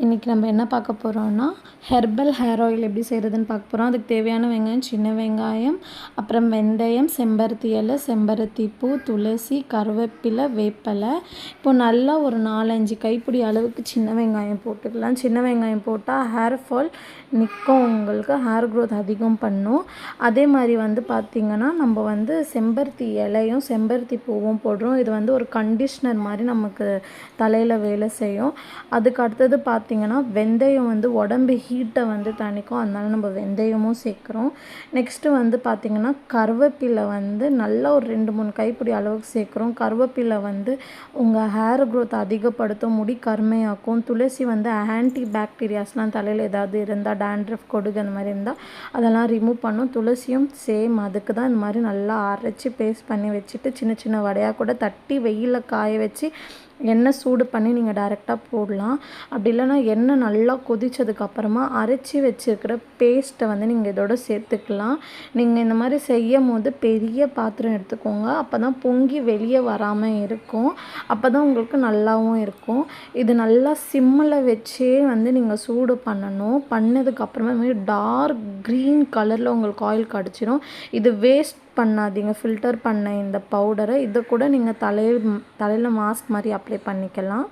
இன்றைக்கி நம்ம என்ன பார்க்க போகிறோம்னா ஹெர்பல் ஹேர் ஆயில் எப்படி செய்கிறதுன்னு பார்க்க போகிறோம். அதுக்கு தேவையான வெங்காயம், சின்ன வெங்காயம், அப்புறம் வெந்தயம், செம்பருத்தி இலை, செம்பருத்தி பூ, துளசி, கருவேப்பிலை, வேப்பலை. இப்போ நல்லா ஒரு 4-5 கைப்பிடி அளவுக்கு சின்ன வெங்காயம் போட்டுக்கலாம். சின்ன வெங்காயம் போட்டால் ஹேர் ஃபால் நிற்கும், உங்களுக்கு ஹேர் க்ரோத் அதிகம் பண்ணும். அதே மாதிரி பார்த்திங்கன்னா நம்ம செம்பருத்தி இலையும் செம்பருத்தி பூவும் போடுறோம். இது ஒரு கண்டிஷ்னர் மாதிரி நமக்கு தலையில் வேலை செய்யும். அதுக்கு அடுத்தது பார்த்திங்கன்னா வெந்தயம் உடம்பு ஹீட்டை தணிக்கும். அதனால நம்ம வெந்தயமும் சேர்க்குறோம். நெக்ஸ்ட்டு பார்த்திங்கன்னா கருவேப்பிலை நல்லா ஒரு 2-3 கைப்பிடி அளவுக்கு சேர்க்குறோம். கருவேப்பிலை உங்கள் ஹேர் க்ரோத் அதிகப்படுத்தும், முடி கருமையாக்கும். துளசி ஆன்டி பாக்டீரியாஸ்லாம் தலையில் ஏதாவது இருந்தால், டேண்ட்ரஃப், கொடுகு அந்த மாதிரி இருந்தால் அதெல்லாம் ரிமூவ் பண்ணும். துளசியும் சேம், அதுக்கு தான் இந்த மாதிரி நல்லா அரைச்சி பேஸ்ட் பண்ணி வச்சுட்டு சின்ன சின்ன வடையாக கூட தட்டி வெயிலில் காய வச்சு எண்ணெய் சூடு பண்ணி நீங்கள் டைரெக்டாக போடலாம். அப்படி இல்லைனா எண்ணெய் நல்லா கொதித்ததுக்கப்புறமா அரைச்சி வச்சுருக்கிற பேஸ்ட்டை நீங்கள் இதோட சேர்த்துக்கலாம். நீங்கள் இந்த மாதிரி செய்யும் போது பெரிய பாத்திரம் எடுத்துக்கோங்க. அப்போ தான் பொங்கி வெளியே வராமல் இருக்கும். அப்போ தான் உங்களுக்கு நல்லாவும் இருக்கும். இது நல்லா சிம்மில் வச்சே நீங்கள் சூடு பண்ணணும். பண்ணதுக்கப்புறமா இந்த மாதிரி டார்க் க்ரீன் கலரில் உங்களுக்கு ஆயில் கிடச்சிரும். இது வேஸ்ட் பண்ணாதீங்க. ஃபில்டர் பண்ண இந்த பவுடரை இதை கூட நீங்கள் தலையில் மாஸ்க் மாதிரி அப்ளை பண்ணிக்கலாம்.